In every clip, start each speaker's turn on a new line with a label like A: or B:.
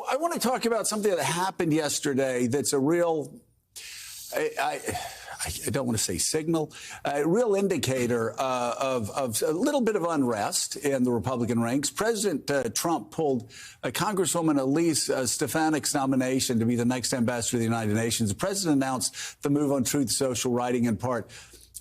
A: I want to talk about something that happened yesterday that's a real, I don't want to say signal, a real indicator of a little bit of unrest in the Republican ranks. President Trump pulled Congresswoman Elise Stefanik's nomination to be the next ambassador to the United Nations. The president announced the move on Truth Social, writing in part,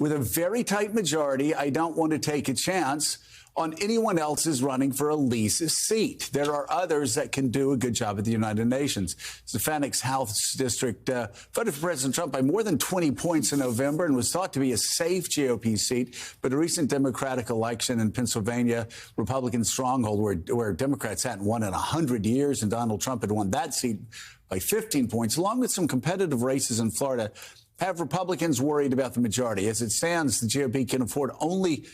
A: "With a very tight majority, I don't want to take a chance on anyone else's running for Elise's seat. There are others that can do a good job at the United Nations." Stefanik's House district voted for President Trump by more than 20 points in November and was thought to be a safe GOP seat. But a recent Democratic election in Pennsylvania, Republican stronghold, where Democrats hadn't won in 100 years, and Donald Trump had won that seat by 15 points, along with some competitive races in Florida, have Republicans worried about the majority. As it stands, the GOP can afford only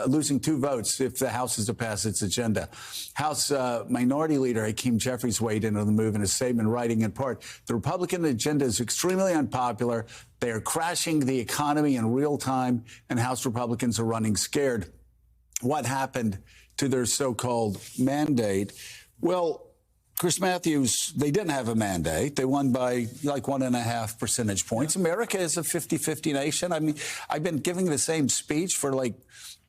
A: losing two votes if the House is to pass its agenda. House Minority Leader Hakeem Jeffries weighed in on the move in a statement, writing in part, "The Republican agenda is extremely unpopular. They are crashing the economy in real time, and House Republicans are running scared." What happened to their so-called mandate? Well, Chris Matthews, they didn't have a mandate. They won by like 1.5 percentage points. America is a 50-50 nation. I mean, I've been giving the same speech for like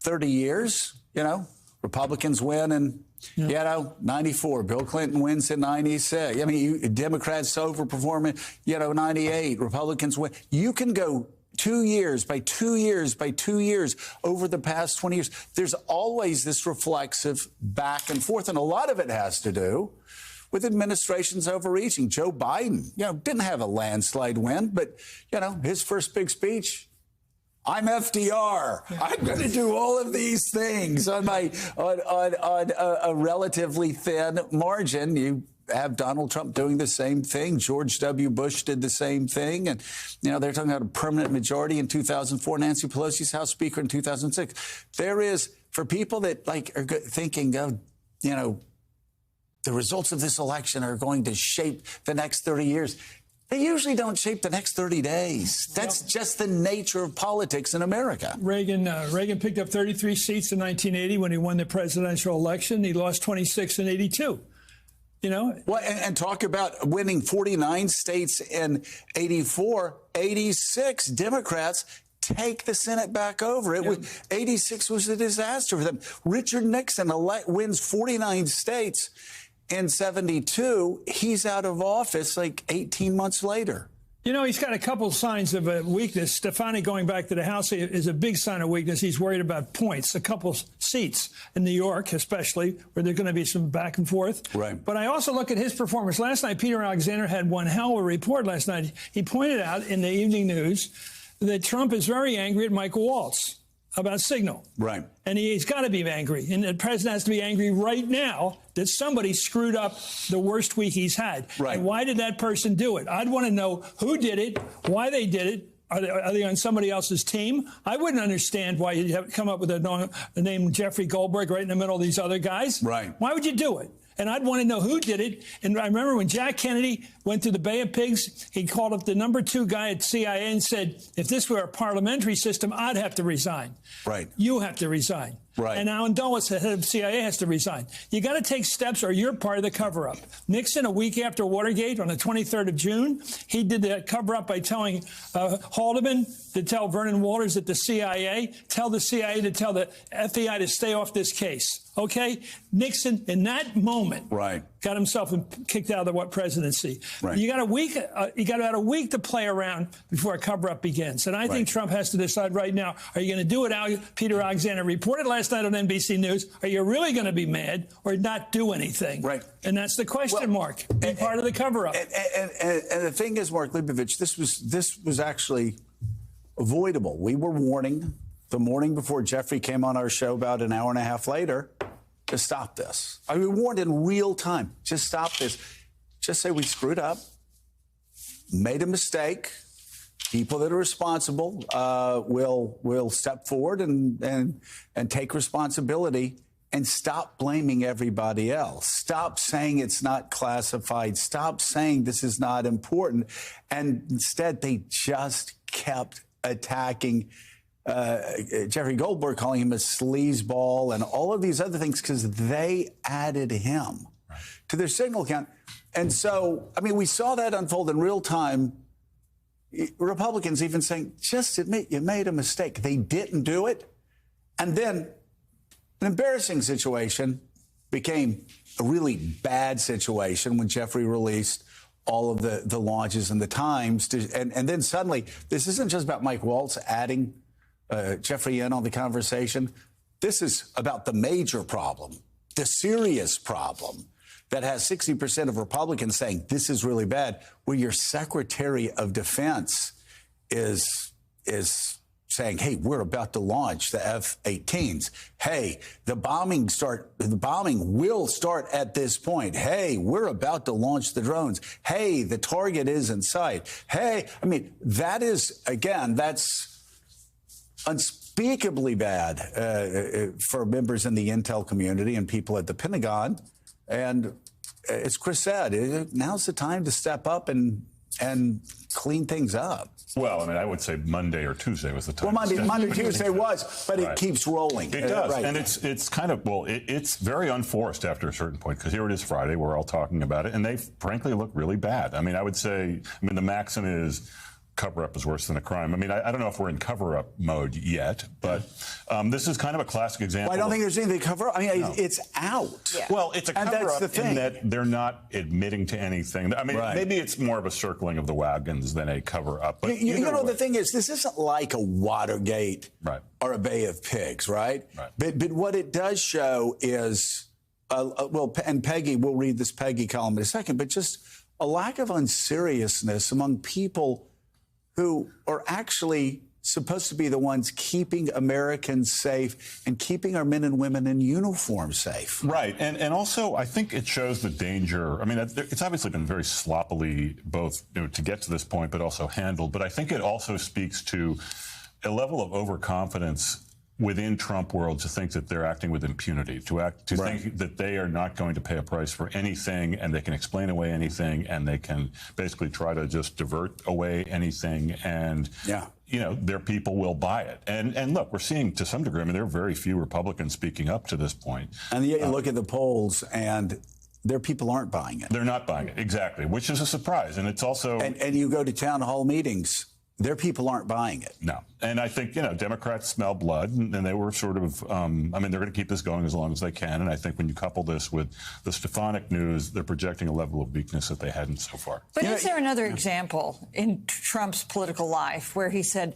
A: 30 years. You know, Republicans win in, 94. Bill Clinton wins in 96. I mean, Democrats overperforming, 98. Republicans win. You can go 2 years by 2 years by 2 years over the past 20 years. There's always this reflexive back and forth, and a lot of it has to do with administrations overreaching. Joe Biden, didn't have a landslide win, but, his first big speech, "I'm FDR. I'm going to do all of these things on a relatively thin margin." You have Donald Trump doing the same thing. George W. Bush did the same thing. And, they're talking about a permanent majority in 2004. Nancy Pelosi's House Speaker in 2006. There is, for people that are thinking of, the results of this election are going to shape the next 30 years. They usually don't shape the next 30 days. That's just the nature of politics in America.
B: Reagan picked up 33 seats in 1980 when he won the presidential election. He lost 26 in 82.
A: Well, and talk about winning 49 states in 84, 86 Democrats take the Senate back over. 86 was a disaster for them. Richard Nixon wins 49 states in 72. He's out of office like 18 months later.
B: He's got a couple signs of a weakness. Stefanik going back to the House is a big sign of weakness. He's worried about points, a couple seats in New York, especially, where there's going to be some back and forth.
A: Right.
B: But I also look at his performance. Last night, Peter Alexander had one hell of a report last night. He pointed out in the evening news that Trump is very angry at Michael Waltz about Signal.
A: Right.
B: And he's got to be angry. And the president has to be angry right now that somebody screwed up the worst week he's had.
A: Right.
B: And why did that person do it? I'd want to know who did it, why they did it. Are they on somebody else's team? I wouldn't understand why you have come up with a name Jeffrey Goldberg right in the middle of these other guys.
A: Right.
B: Why would you do it? And I'd want to know who did it. And I remember when Jack Kennedy went to the Bay of Pigs, he called up the #2 guy at CIA and said, "If this were a parliamentary system, I'd have to resign."
A: Right.
B: You have to resign.
A: Right.
B: And Alan Dulles, the head of CIA, has to resign. You got to take steps or you're part of the cover-up. Nixon, a week after Watergate, on the 23rd of June, he did the cover-up by telling Haldeman to tell Vernon Walters at the CIA, tell the CIA to tell the FBI to stay off this case. Okay? Nixon, in that moment, got himself kicked out of the presidency.
A: Right.
B: You got a week. You got about a week to play around before a cover-up begins. And I think Trump has to decide right now: are you going to do what Peter Alexander reported last night on NBC News? Are you really going to be mad or not do anything?
A: Right.
B: And that's the question mark. Be part of the cover-up.
A: And the thing is, Mark Leibovich, this was actually avoidable. We were warning the morning before Jeffrey came on our show about an hour and a half later to stop this. I mean, we warned in real time. Just stop this. Just say we screwed up, made a mistake. People that are responsible will step forward and take responsibility and stop blaming everybody else. Stop saying it's not classified. Stop saying this is not important. And instead, they just kept attacking Jeffrey Goldberg, calling him a sleazeball and all of these other things because they added him to their signal count. And so, I mean, we saw that unfold in real time. Republicans even saying, just admit you made a mistake. They didn't do it. And then an embarrassing situation became a really bad situation when Jeffrey released all of the launches and the times. And then suddenly, this isn't just about Mike Waltz adding Jeffrey in on the conversation. This is about the major problem, the serious problem that has 60% of Republicans saying this is really bad, where your Secretary of Defense is saying, hey, we're about to launch the F-18s. Hey, the bombing will start at this point. Hey, we're about to launch the drones. Hey, the target is in sight. Hey, I mean, that is, again, that's unspeakably bad for members in the intel community and people at the Pentagon. And as Chris said, now's the time to step up and clean things up.
C: Well, I mean, I would say Monday or Tuesday was the time.
A: Well, Monday, Tuesday was, but it keeps rolling.
C: It does,
A: right.
C: and it's kind of, well, it's very unforced after a certain point, because here it is Friday, we're all talking about it, and they frankly look really bad. I mean, I would say, the maxim is cover-up is worse than a crime. I mean, I don't know if we're in cover-up mode yet, but this is kind of a classic example.
A: Well, I don't think there's anything to cover up. I mean, it's out.
C: Yeah. Well, it's a cover-up in that they're not admitting to anything. I mean, maybe it's more of a circling of the wagons than a cover-up. But
A: you know, the thing is, this isn't like a Watergate or a Bay of Pigs, right? But what it does show is, well, and Peggy, we'll read this Peggy column in a second, but just a lack of unseriousness among people who are actually supposed to be the ones keeping Americans safe and keeping our men and women in uniform safe.
C: Right. And also, I think it shows the danger. I mean, it's obviously been very sloppily both to get to this point, but also handled. But I think it also speaks to a level of overconfidence within Trump world to think that they're acting with impunity, to think that they are not going to pay a price for anything, and they can explain away anything, and they can basically try to just divert away anything, and their people will buy it. And look, we're seeing to some degree, I mean, there are very few Republicans speaking up to this point.
A: And yet you look at the polls, and their people aren't buying it.
C: They're not buying it, exactly, which is a surprise. And it's also...
A: And you go to town hall meetings, their people aren't buying it.
C: No. And I think, Democrats smell blood, and they were sort of, I mean, they're going to keep this going as long as they can. And I think when you couple this with the Stefanik news, they're projecting a level of weakness that they hadn't so far.
D: But is there another example in Trump's political life where he said,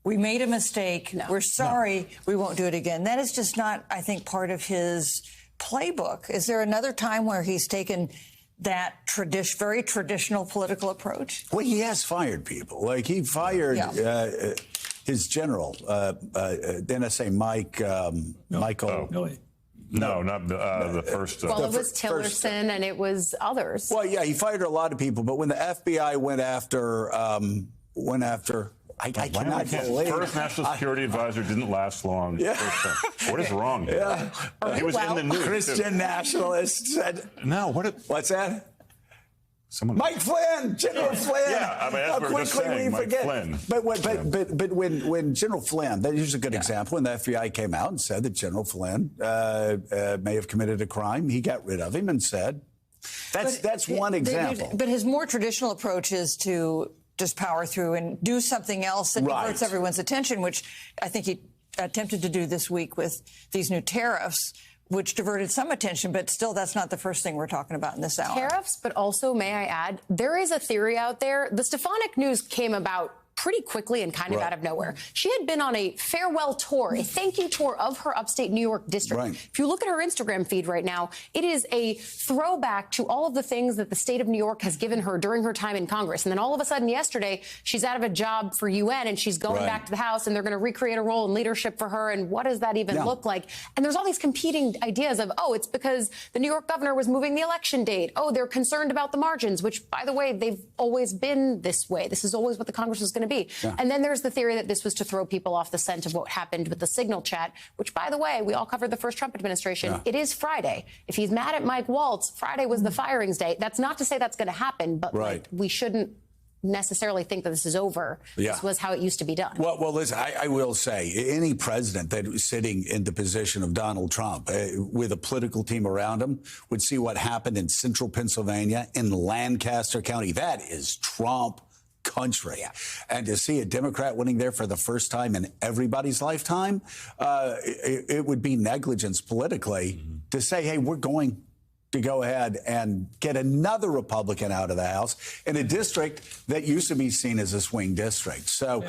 D: we made a mistake, we're sorry, we won't do it again? That is just not, I think, part of his playbook. Is there another time where he's taken that very traditional political approach?
A: Well, he has fired people. Like, he fired his general, then I say Michael.
C: No, not the first.
E: Well, it was Tillerson and it was others.
A: Well, yeah, he fired a lot of people, but when the FBI went after, I cannot believe
C: First National Security Advisor didn't last long.
A: Yeah.
C: What is wrong here? He was in the news.
A: Christian nationalist said.
C: No,
A: what's that?
C: Someone.
A: Mike Flynn, General Flynn.
C: Yeah, I mean, as we were just saying, Mike Flynn.
A: But when General Flynn, here's a good example, when the FBI came out and said that General Flynn may have committed a crime, he got rid of him and said, that's one example.
D: But his more traditional approach is to just power through and do something else that diverts everyone's attention, which I think he attempted to do this week with these new tariffs, which diverted some attention, but still that's not the first thing we're talking about in this hour.
E: Tariffs, but also, may I add, there is a theory out there. The Stefanik news came about pretty quickly and kind of out of nowhere. She had been on a farewell tour, a thank you tour of her upstate New York district. If you look at her Instagram feed right now, it is a throwback to all of the things that the state of New York has given her during her time in Congress. And then all of a sudden yesterday, she's out of a job for UN and she's going back to the House and they're going to recreate a role in leadership for her. And what does that even look like? And there's all these competing ideas of, oh, it's because the New York governor was moving the election date. Oh, they're concerned about the margins, which, by the way, they've always been this way. This is always what the Congress was going to be. And then there's the theory that this was to throw people off the scent of what happened with the Signal chat, which, by the way, we all covered the first Trump administration. It is Friday. If he's mad at Mike Waltz, Friday was the firings day. That's not to say that's going to happen, but like, we shouldn't necessarily think that this is over.
A: Yeah.
E: This was how it used to be done.
A: Well, listen, I will say any president that was sitting in the position of Donald Trump with a political team around him would see what happened in central Pennsylvania, in Lancaster County. That is Trump country. Yeah. And to see a Democrat winning there for the first time in everybody's lifetime, it would be negligence politically to say, hey, we're going to go ahead and get another Republican out of the House in a district that used to be seen as a swing district. So.